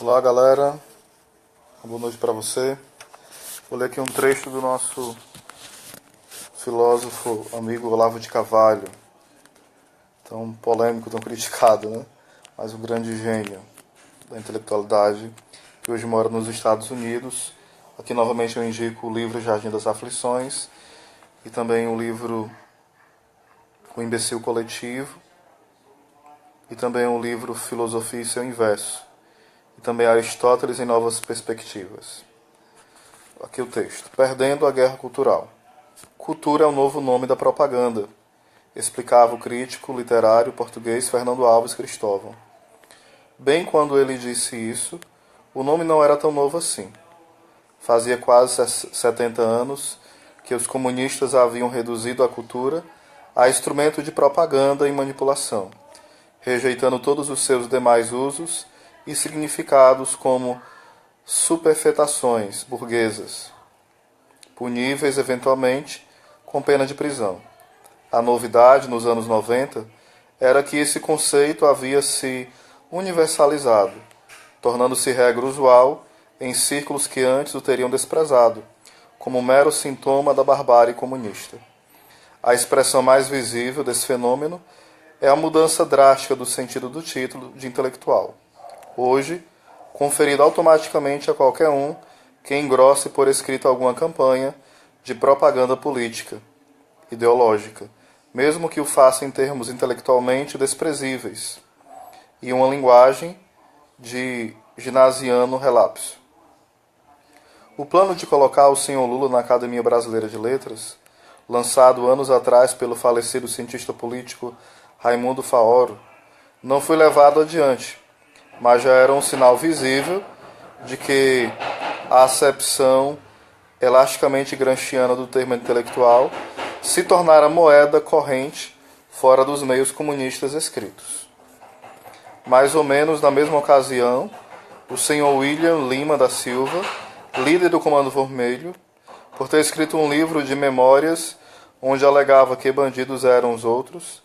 Olá, galera. Boa noite para você. Vou ler aqui um trecho do nosso filósofo amigo Olavo de Carvalho, tão polêmico, tão criticado, né? Mas um grande gênio da intelectualidade, que hoje mora nos Estados Unidos. Aqui novamente eu indico o livro Jardim das Aflições e também o livro O Imbecil Coletivo e também o livro Filosofia e seu Inverso. E também Aristóteles em Novas Perspectivas. Aqui o texto. Perdendo a guerra cultural. Cultura é o novo nome da propaganda, explicava o crítico literário português Fernando Alves Cristóvão. Bem quando ele disse isso, o nome não era tão novo assim. Fazia quase 70 anos que os comunistas haviam reduzido a cultura a instrumento de propaganda e manipulação, rejeitando todos os seus demais usos e significados como superfetações burguesas, puníveis eventualmente com pena de prisão. A novidade nos anos 90 era que esse conceito havia se universalizado, tornando-se regra usual em círculos que antes o teriam desprezado, como mero sintoma da barbárie comunista. A expressão mais visível desse fenômeno é a mudança drástica do sentido do título de intelectual, hoje conferido automaticamente a qualquer um que engrosse por escrito alguma campanha de propaganda política, ideológica, mesmo que o faça em termos intelectualmente desprezíveis, e uma linguagem de ginasiano relapso. O plano de colocar o Sr. Lula na Academia Brasileira de Letras, lançado anos atrás pelo falecido cientista político Raimundo Faoro, não foi levado adiante, mas já era um sinal visível de que a acepção elasticamente gramsciana do termo intelectual se tornara moeda corrente fora dos meios comunistas escritos. Mais ou menos na mesma ocasião, o senhor William Lima da Silva, líder do Comando Vermelho, por ter escrito um livro de memórias onde alegava que bandidos eram os outros,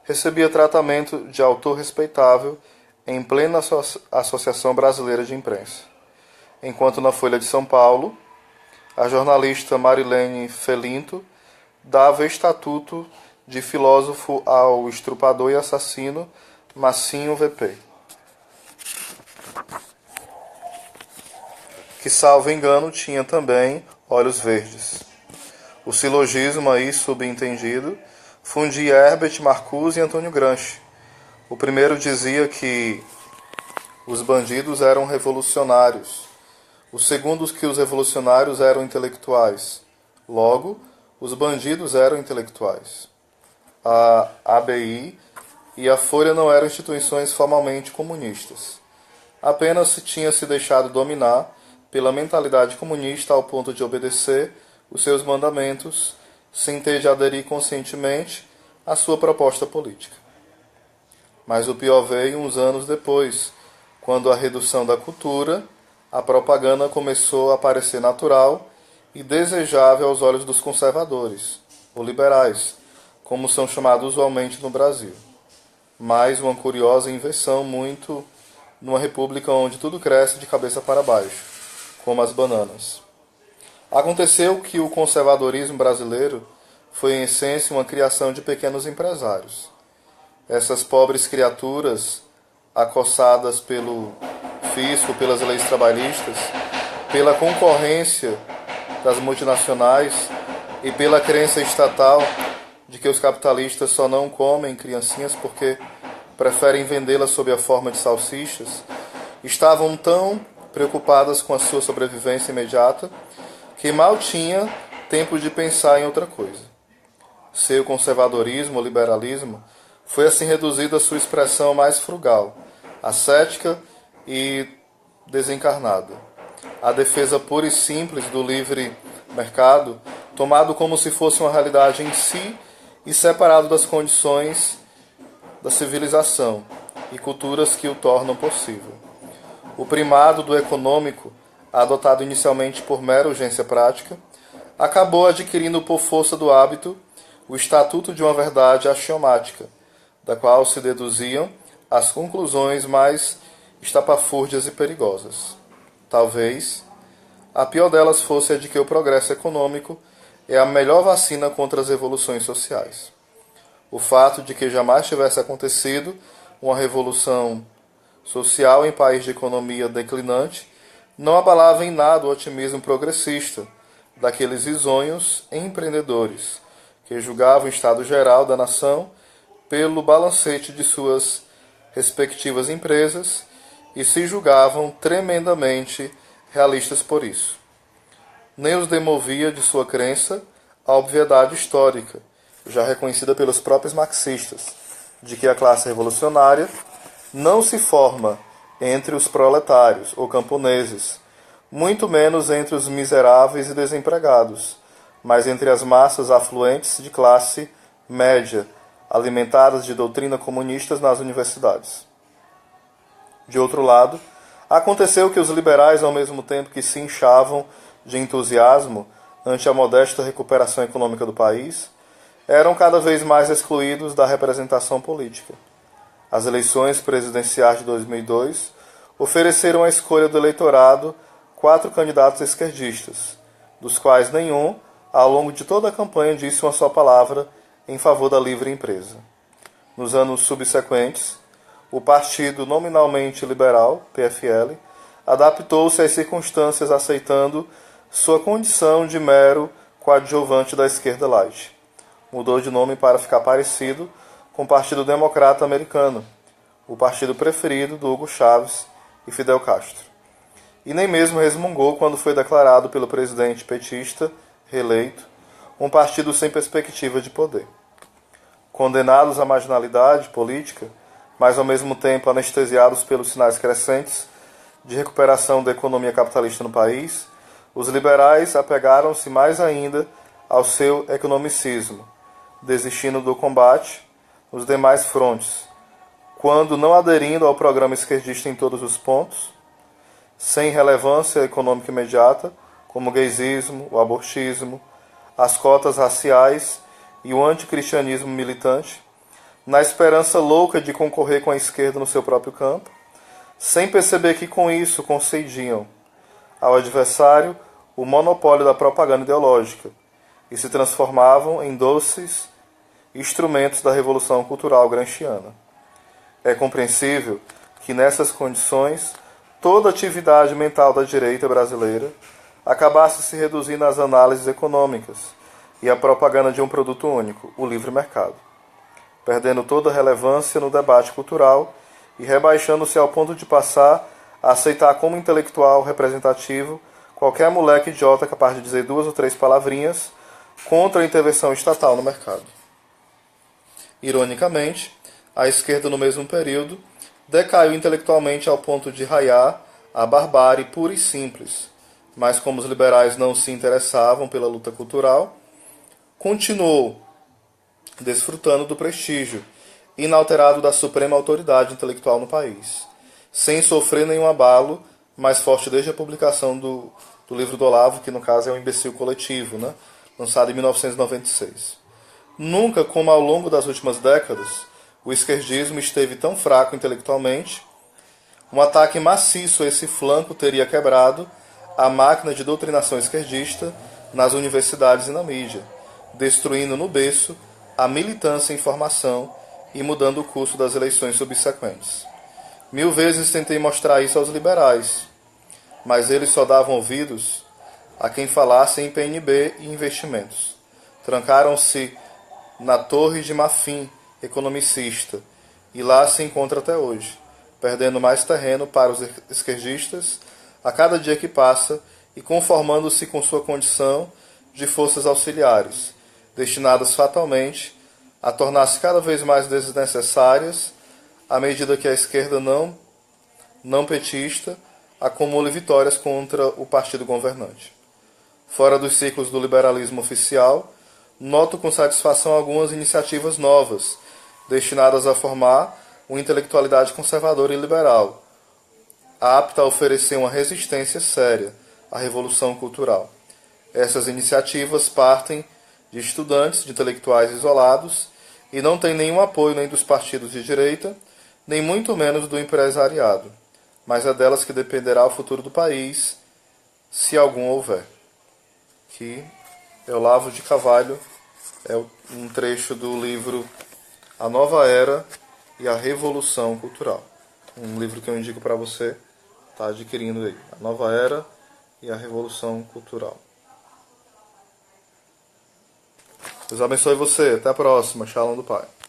recebia tratamento de autor respeitável em plena Associação Brasileira de Imprensa. Enquanto na Folha de São Paulo, a jornalista Marilene Felinto dava estatuto de filósofo ao estrupador e assassino Massinho VP, que, salvo engano, tinha também olhos verdes. O silogismo aí subentendido fundia Herbert Marcuse e Antônio Gramsci. O primeiro dizia que os bandidos eram revolucionários. O segundo que os revolucionários eram intelectuais. Logo, os bandidos eram intelectuais. A ABI e a Folha não eram instituições formalmente comunistas. Apenas se tinha se deixado dominar pela mentalidade comunista ao ponto de obedecer os seus mandamentos, sem ter de aderir conscientemente à sua proposta política. Mas o pior veio uns anos depois, quando a redução da cultura, a propaganda começou a parecer natural e desejável aos olhos dos conservadores, ou liberais, como são chamados usualmente no Brasil. Mais uma curiosa inversão muito numa república onde tudo cresce de cabeça para baixo, como as bananas. Aconteceu que o conservadorismo brasileiro foi em essência uma criação de pequenos empresários. Essas pobres criaturas, acossadas pelo fisco, pelas leis trabalhistas, pela concorrência das multinacionais e pela crença estatal de que os capitalistas só não comem criancinhas porque preferem vendê-las sob a forma de salsichas, estavam tão preocupadas com a sua sobrevivência imediata que mal tinha tempo de pensar em outra coisa. Seu conservadorismo ou liberalismo foi assim reduzido à sua expressão mais frugal, ascética e desencarnada. A defesa pura e simples do livre mercado, tomado como se fosse uma realidade em si e separado das condições da civilização e culturas que o tornam possível. O primado do econômico, adotado inicialmente por mera urgência prática, acabou adquirindo por força do hábito o estatuto de uma verdade axiomática, da qual se deduziam as conclusões mais estapafúrdias e perigosas. Talvez a pior delas fosse a de que o progresso econômico é a melhor vacina contra as revoluções sociais. O fato de que jamais tivesse acontecido uma revolução social em país de economia declinante não abalava em nada o otimismo progressista daqueles risonhos empreendedores que julgavam o estado geral da nação pelo balancete de suas respectivas empresas e se julgavam tremendamente realistas por isso. Nem os demovia de sua crença a obviedade histórica, já reconhecida pelos próprios marxistas, de que a classe revolucionária não se forma entre os proletários ou camponeses, muito menos entre os miseráveis e desempregados, mas entre as massas afluentes de classe média, alimentadas de doutrina comunistas nas universidades. De outro lado, aconteceu que os liberais, ao mesmo tempo que se inchavam de entusiasmo ante a modesta recuperação econômica do país, eram cada vez mais excluídos da representação política. As eleições presidenciais de 2002 ofereceram à escolha do eleitorado 4 candidatos esquerdistas, dos quais nenhum, ao longo de toda a campanha, disse uma só palavra em favor da livre empresa. Nos anos subsequentes, o partido nominalmente liberal, PFL, adaptou-se às circunstâncias aceitando sua condição de mero coadjuvante da esquerda light. Mudou de nome para ficar parecido com o Partido Democrata Americano, o partido preferido do Hugo Chávez e Fidel Castro. E nem mesmo resmungou quando foi declarado pelo presidente petista, reeleito, um partido sem perspectiva de poder. Condenados à marginalidade política, mas ao mesmo tempo anestesiados pelos sinais crescentes de recuperação da economia capitalista no país, os liberais apegaram-se mais ainda ao seu economicismo, desistindo do combate nos demais frontes, quando não aderindo ao programa esquerdista em todos os pontos, sem relevância econômica imediata, como o gaysismo, o abortismo, as cotas raciais e o anticristianismo militante, na esperança louca de concorrer com a esquerda no seu próprio campo, sem perceber que com isso concediam ao adversário o monopólio da propaganda ideológica e se transformavam em doces instrumentos da revolução cultural gramsciana. É compreensível que nessas condições toda a atividade mental da direita brasileira acabasse se reduzindo às análises econômicas e à propaganda de um produto único, o livre mercado, perdendo toda relevância no debate cultural e rebaixando-se ao ponto de passar a aceitar como intelectual representativo qualquer moleque idiota capaz de dizer 2 ou 3 palavrinhas contra a intervenção estatal no mercado. Ironicamente, a esquerda no mesmo período decaiu intelectualmente ao ponto de raiar a barbárie pura e simples, mas como os liberais não se interessavam pela luta cultural, continuou desfrutando do prestígio inalterado da suprema autoridade intelectual no país, sem sofrer nenhum abalo, mais forte desde a publicação do livro do Olavo, que no caso é o Imbecil Coletivo, né? Lançado em 1996. Nunca, como ao longo das últimas décadas, o esquerdismo esteve tão fraco intelectualmente, um ataque maciço a esse flanco teria quebrado a máquina de doutrinação esquerdista nas universidades e na mídia, destruindo no berço a militância em formação e mudando o curso das eleições subsequentes. 1000 vezes tentei mostrar isso aos liberais, mas eles só davam ouvidos a quem falasse em PNB e investimentos. Trancaram-se na Torre de Marfim, economicista, e lá se encontra até hoje, perdendo mais terreno para os esquerdistas a cada dia que passa e conformando-se com sua condição de forças auxiliares, destinadas fatalmente a tornar-se cada vez mais desnecessárias à medida que a esquerda não petista acumula vitórias contra o partido governante. Fora dos ciclos do liberalismo oficial, noto com satisfação algumas iniciativas novas, destinadas a formar uma intelectualidade conservadora e liberal, apta a oferecer uma resistência séria à revolução cultural. Essas iniciativas partem de estudantes, de intelectuais isolados, e não têm nenhum apoio nem dos partidos de direita, nem muito menos do empresariado. mas é delas que dependerá o futuro do país, se algum houver. Que é Olavo de Carvalho, é um trecho do livro A Nova Era e a Revolução Cultural. Um livro que eu indico para você estar adquirindo aí. A Nova Era e a Revolução Cultural. Deus abençoe você. Até a próxima. Shalom do Pai.